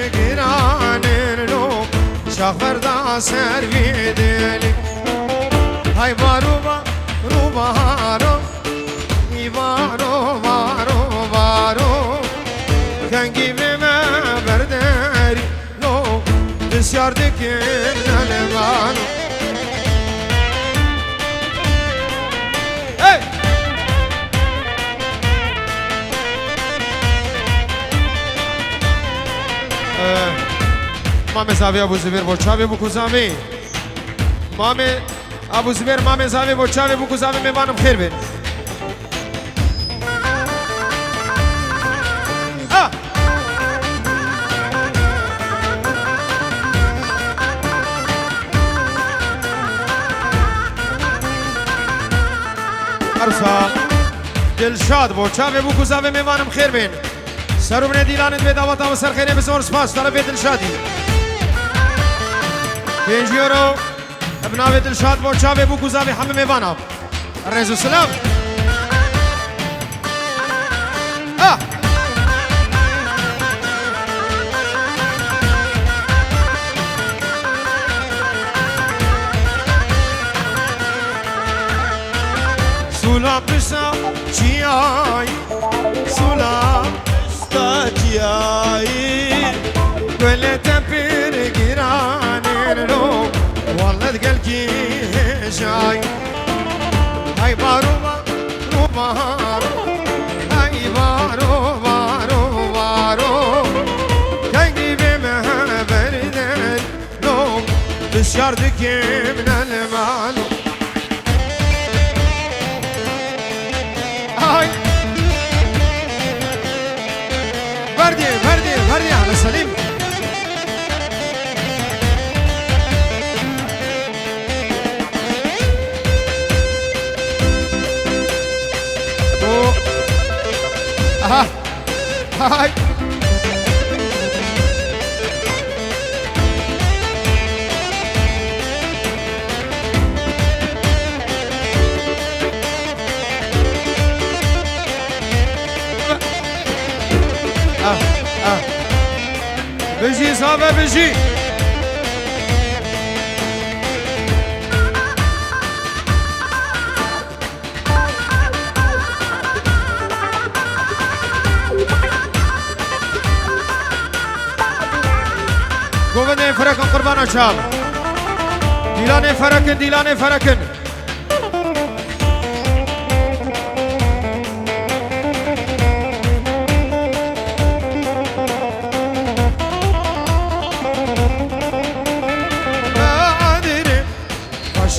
گرانرو شخبر دا سر ویدلی های بارو بارو بارو ای بارو بارو بارو کنگی به من برداری نو بسیار دکن نلمانو مامه زاوی ابو زبیر بچاوی بکوزامی مامه ابو زبیر مامه زاوی بچاوی بکوزامی میوانم خیر بین عروسا دلشاد بچاوی بکوزامی میوانم خیر بین سروبن دیلانت به دعوت و سر خیره بسیار سپاس طرف دلشادی 5 یورو ابناء دلشاد و چاوه بوکوزاوی همه میوانم رضا سلام سلام بسا چیای سلام تاجياي قلت بير جيرانيرو والله تقلقي جاي هاي بارو بارو بارو هاي بارو بارو بارو كاي بما بردن لو بشار دكي من المالو هاي فردي على سليم هاي بيجي صافي بيجي قوة فرقن قربان شاب ديلان فرقن ديلان فرقن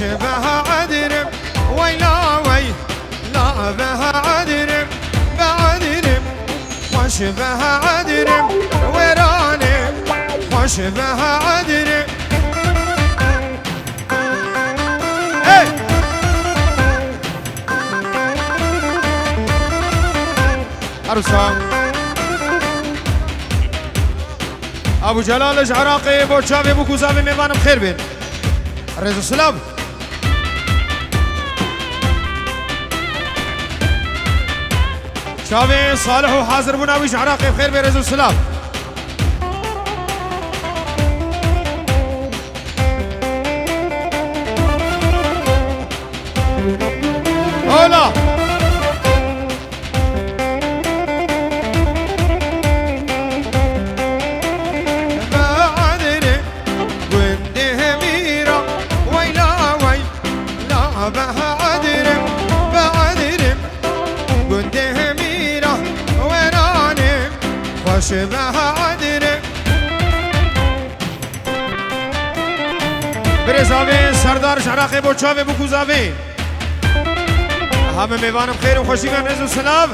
بها عدرم ويلا وي لا بها عدرم بعدرم وش بها عدرم ورانم وش بها عدرم اي عروسا ابو جلال عراقي ابو شافي ابو كوزامي ميوانم خير بين رضا السلام شافي صالح وحاضر بناويش عراقي بخير برزو السلام هولا بعدني وندي ميرا ويلا وي لا بها عدري بعدني وندي شبه عدنه برزاوی سردار عراقی بچاوی بکوزاوی همه میوانم خیر و خوشی کن رزو سلام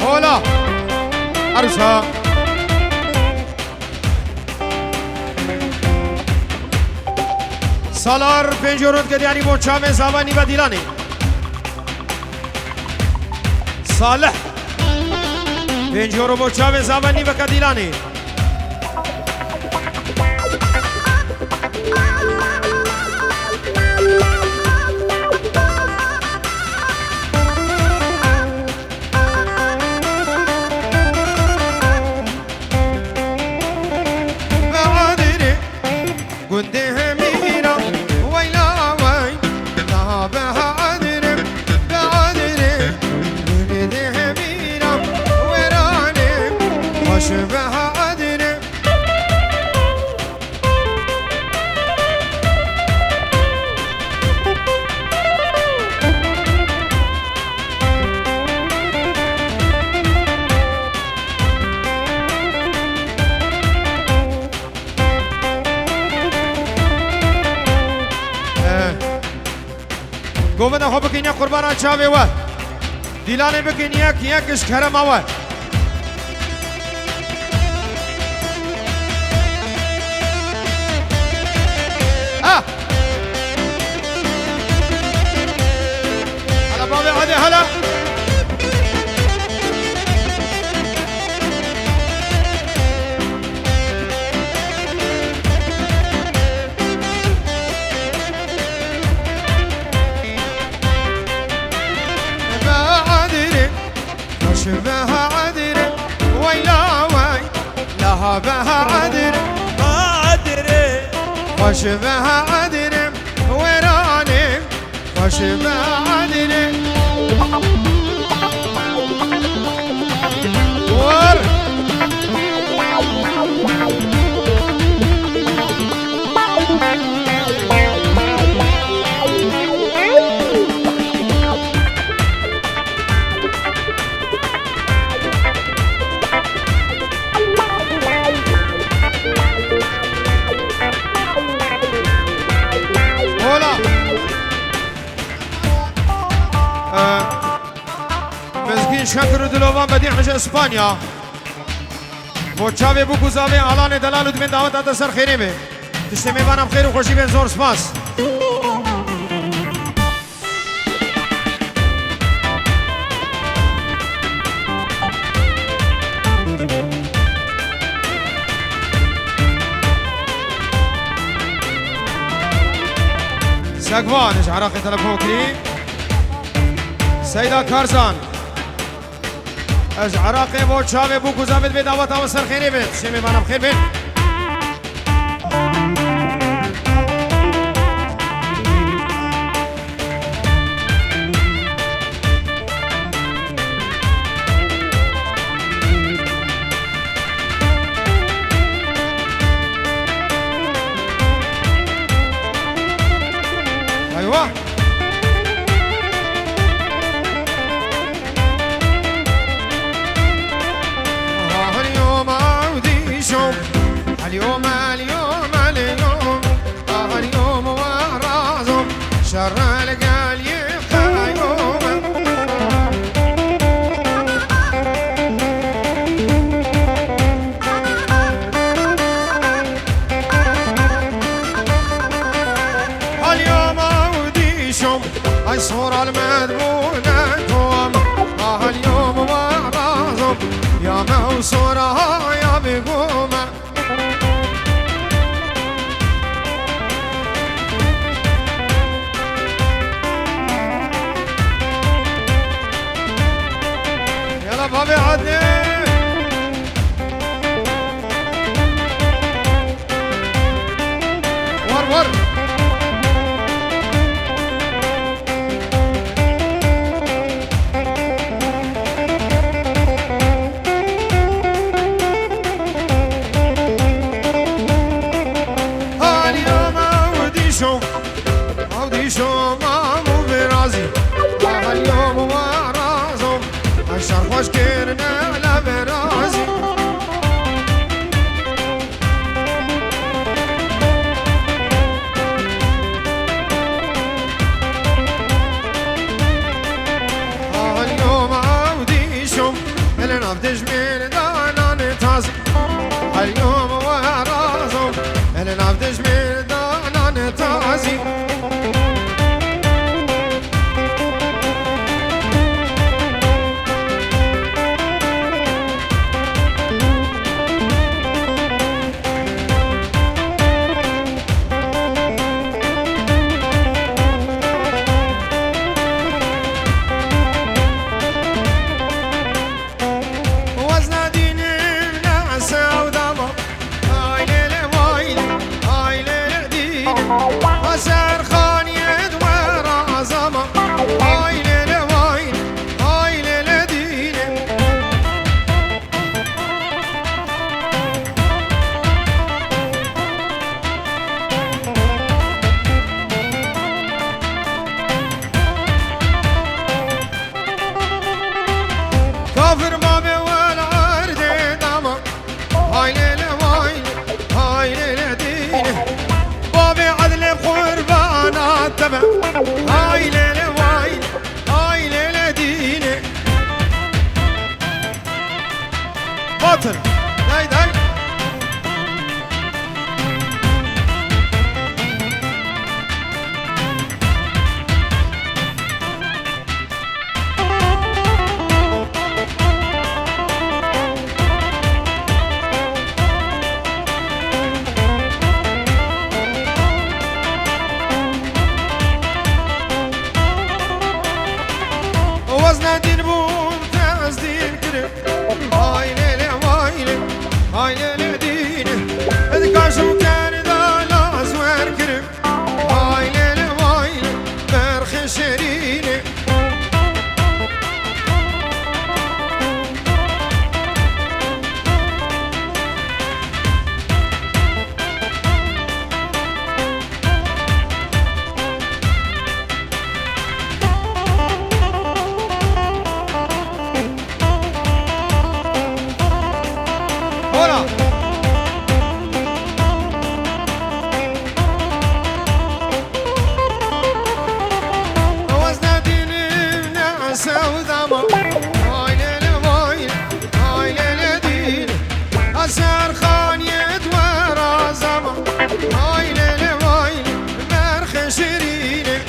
هولا عروسا سالار 5 یورو که دیانی بچاوی زبانی و دیلانی صالح 5 یورو بچاوی زبانی و کدیلانی خوش به عدنه گوبند خوب بکنی قربان چاوی و دیلانه بکنی یکش کرم آور هلا بابي عادي هلا بها عدل ويلا وي لها بها عدل عدل خوش بها عدل ويراني خوش بها عدل ور شكر دلوان بديع مش اسبانيا وچاوي بو گزاوي اعلان دلال من دعوت اتا سر خيري به تشتمي وانا بخير وخوشي بين زور سپاس ساقوان عراقي تلفون كريم سيدة كارزان از عراقی و چاوی بو گزاوید به دعوت و سرخیری بید شمی بانم خیر بید ایوه اليوم اليوم اليوم اليوم ورازم شر القال يبقى يوم اليوم وديشم اي صورة المذبونة توم اليوم ورازم يا موصورة يا بقومة بابي عدني ور اليوم اوديشو مامو برازي اليوم ورازم الشر خوش كرنا على برازي اليوم اوديشم اللي نفدش من دانا نتازي اليوم ورازم اللي نفدش من دانا نتازي وزن كافر بابي والعرد داما هاي ليلة وايلة هاي ليلة دينه بابي عدل بقربانات تبع هاي ليلة وايلة هاي ليلة دينه باطل داي داي وزن دين بوم تاز دين كرم هاي ليلة وايلة هاي ليلة دينه اذكر شو كان ذا لا زوار كرم هاي ليلة وايلة برخ شرينه أسر خان يدور زمان هاي ليلة وايلة مرخ شرينة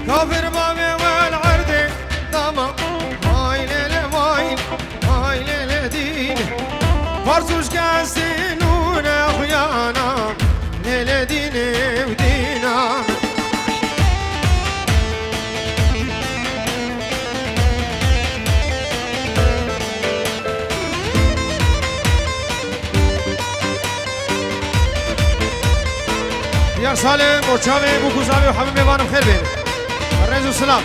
كافر بابي والعرد داما هاي ليلة وايلة هاي ليلة دينه فرسوش كاسينون اخويانا ليلة دينه ودينا يا سالم وشامي بوكوزاوي وحبيبي وانا بخير بينك الرئيس والسلام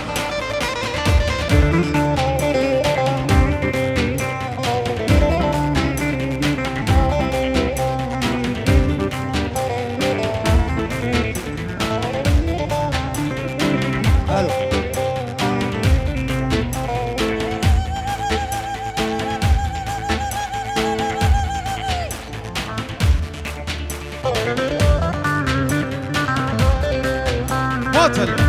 باطل